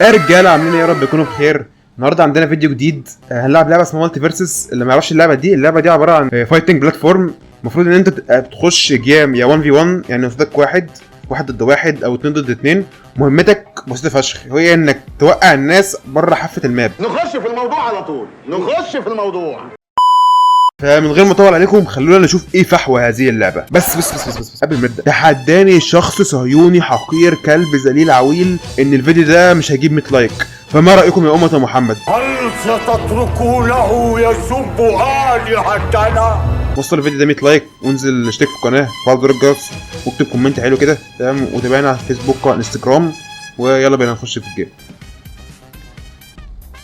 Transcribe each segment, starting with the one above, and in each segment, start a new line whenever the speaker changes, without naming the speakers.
يا رجاله عاملين ايه؟ يا رب تكونوا بخير. النهارده عندنا فيديو جديد. هنلعب لعبه اسمها مالتي فيرسس. اللي ما يعرفش اللعبه دي عباره عن فايتنج بلاتفورم. المفروض ان انت بتخش جيم يا 1 في 1، يعني قصادك واحد ضد واحد او 2 ضد 2. مهمتك بسيطه فشخ، هي انك توقع الناس بره حافه الماب.
نخش في الموضوع على طول، نخش في الموضوع.
فمن غير ما اطول عليكم خلونا نشوف ايه فحوى هذه اللعبه. بس قبل ما نبدا، تحداني شخص صهيوني حقير كلب ذليل عويل ان الفيديو ده مش هيجيب 100 لايك. فما رايكم يا امه محمد؟
هل ستتركونه يسب آلهتنا؟
وصل الفيديو ده 100 لايك وانزل اشترك في القناه وفعل زر الجرس واكتب كومنت حلو كده، تمام؟ وتابعنا على الفيسبوك وعلى الانستجرام، ويلا بينا نخش في الجيم.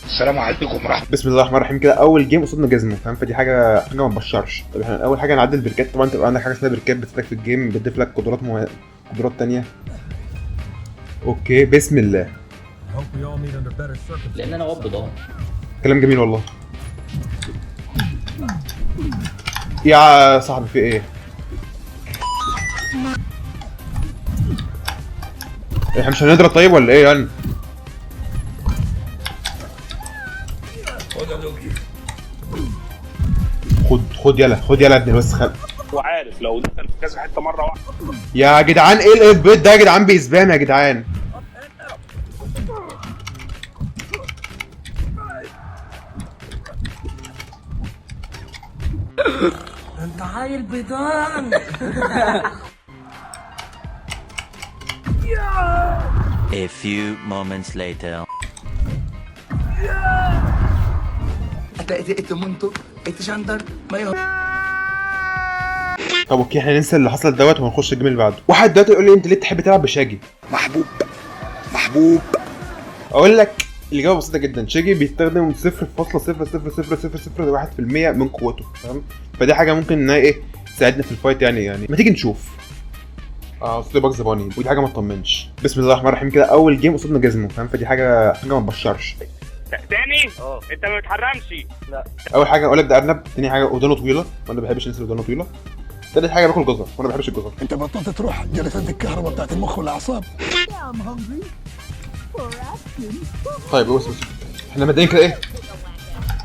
السلام عليكم ورحمة.
بسم الله الرحمن الرحيم. كده اول جيم قصادنا جزمه، فاهم؟ فدي حاجه ما تبشرش. طب احنا اول حاجه نعدل البركات. طبعا تبقى عندك حاجه اسمها بركات بتفيدك في الجيم، بتضيف لك قدرات تانية. اوكي بسم الله.
لان انا واب ضامن.
كلام جميل والله. يا صاحبي في ايه؟ احنا مش هنضرب طيب ولا ايه يعني؟ خد يلا ابني بس
وعارف لو دخل في كذا حته مره واحده.
يا جدعان ايه البيت ده يا جدعان؟ بيسبام يا جدعان.
انت عيل بيضان.
A few moments later.
اتقتلتم انتوا اتشندر ما يهمك.
طب اوكي احنا ننسى اللي حصل دوت وهنخش الجيم اللي بعده. واحد دلوقتي يقول لي انت ليه تحب تلعب بشاجي؟
محبوب.
اقول لك الاجابه بسيطه جدا. شاجي بيستخدم 0.00001% من قوته، تمام؟ فدي حاجه ممكن انها ايه تساعدنا في الفايت يعني ما تيجي نشوف. قصدي باجز باني، ودي حاجه ما تطمنش. بسم الله الرحمن الرحيم. كده اول جيم قصادنا جزمه، فاهم؟ فدي حاجه ما تبشرش.
تاني انت ما بتحرمش. لا
اول حاجه اقول لك ده ارنب، تاني حاجه ودانه طويله وانا ما بحبش الناس اللي ودانه طويله، تالت حاجه باكل جزر وانا ما بحبش الجزر.
انت بطلت تروح جلسات الكهرباء بتاعت المخ والاعصاب.
طيب بص احنا مبدئيا كده ايه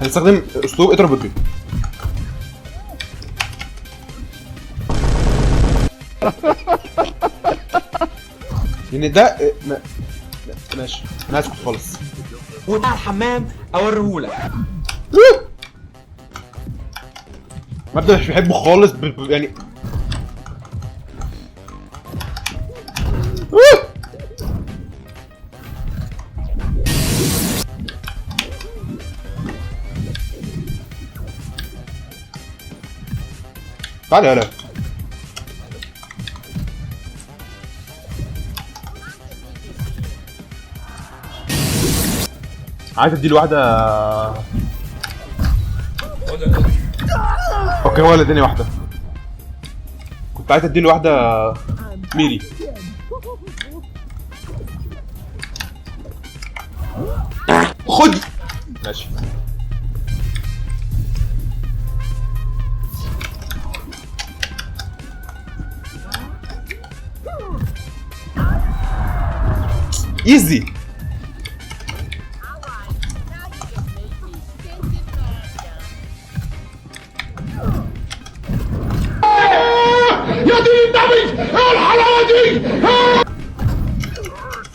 هنستخدم اسلوب اضرب بالبيض. لان ده ماشي انا هسكت خالص.
وده الحمام اوريهولك.
مبدأ مش بحبه خالص يعني تعالى يلا. عايز اديله واحدة. اوكي هو اللي اداني واحدة. كنت عايز اديله واحدة ميري. خد ماشي. ايزي.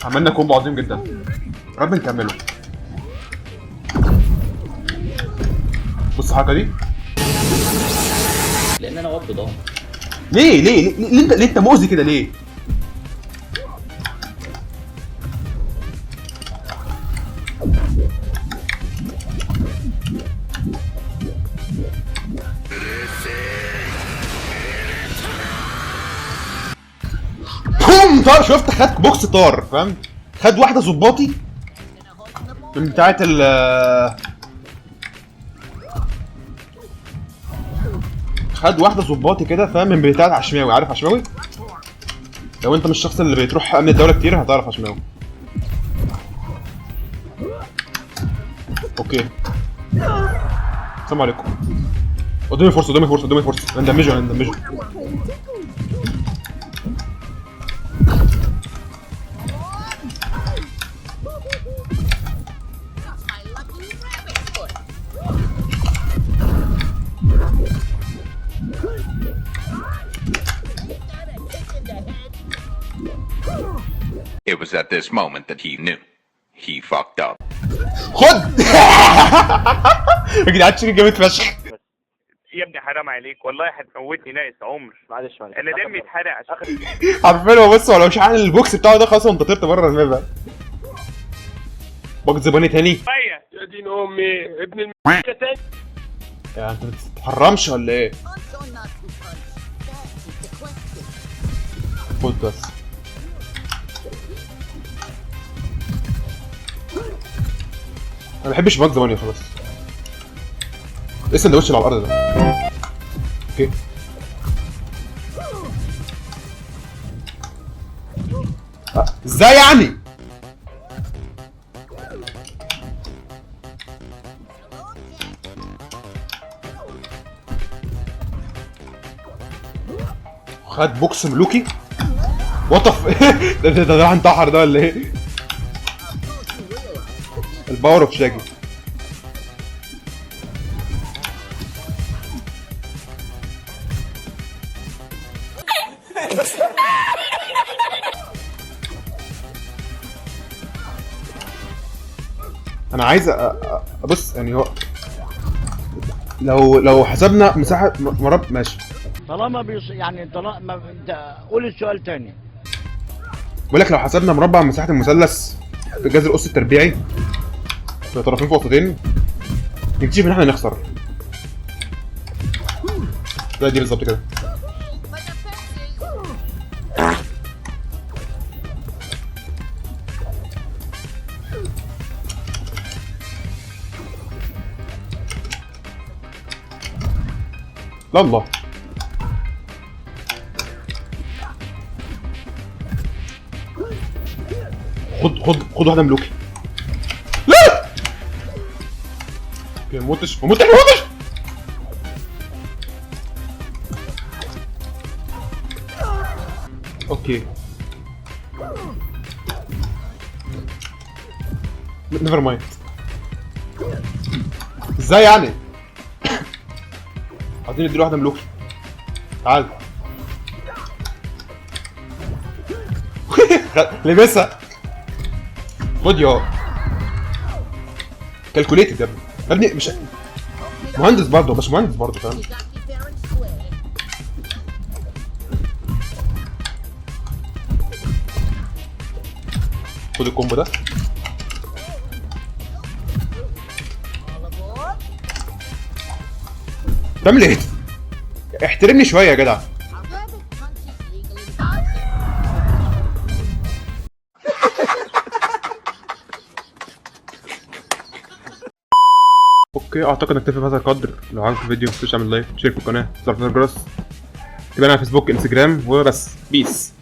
عملنا كومبو عظيم جدا، رب نكمله. بص الحركه دي.
لان انا واب ضامن.
ليه انت مؤذي كده ليه؟ بوم طار. شفت؟ خد بوكس طار، فاهم؟ خد واحده ظباطي من بتاعه خد واحده ظباطي كده، فاهم؟ من بتاعه عشماوي. عارف عشماوي؟ لو انت مش الشخص اللي بتروح امن الدوله كتير هتعرف عشماوي. اوكي السلام عليكم. قدامي فرصه هندمجه.
was at this moment that he knew. He fucked up.
خد يا جدعان شيرين جامد فشخ.
يا ابني حرام عليك والله هتموتني ناقص عمر. معلش انا دمي اتحرق عشان
عارفين هو بص، هو لو مش عامل البوكس بتاعه ده خلاص انت طرت بره الماب. باجي زباني تاني
يا دين امي ابن تاني.
يعني انت ما بتتحرمش ولا ايه؟ خد بس. انا ما بحبش باجي زباني خلاص. ايه السندوتش اللي على الارض ده؟ اوكي ازاي يعني؟ خد بوكس ملوكي وطف ده انتحر ده ولا ايه؟ الباور اوف شاجي. انا عايز ابص يعني هو لو حسبنا مساحه مربع ماشي.
طالما يعني طالما قول السؤال تاني.
بقول لك لو حسبنا مربع مساحه المثلث في جذر القوس التربيعي في طرفين في وسطين نكتشف ان احنا نخسر. زي دي بالظبط كده. لا الله خد واحده ملوكي. لا ما موتش. اوكي نيفر مايند. ازاي يعني؟ عايزين نديله واحده ملوكي. تعال لبسها. خد يا كالكوليتد يا ابني مش مهندس برضه، بس مهندس برضه فاهم. خد الكومبو ده. بتعمل ايه؟ احترمني شويه يا جدع. اوكي اعتقد نكتفي بهذا القدر. لو عجبك الفيديو متنساش تعمل لايك وتشترك في القناه وتفعل زر الجرس. تابعنا على فيسبوك انستجرام وبس. بيس.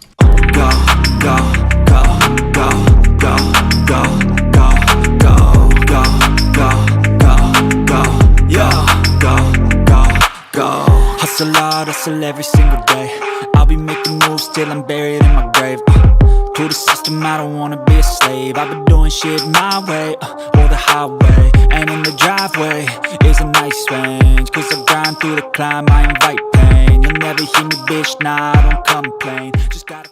Hustle hard, hustle every single day. I'll be making moves till I'm buried in my grave. To the system, I don't wanna be a slave. I've been doing shit my way, or the highway. And in the driveway is a nice range. Cause I grind through the climb, I invite pain. You'll never hear me, bitch, nah, I don't complain. Just gotta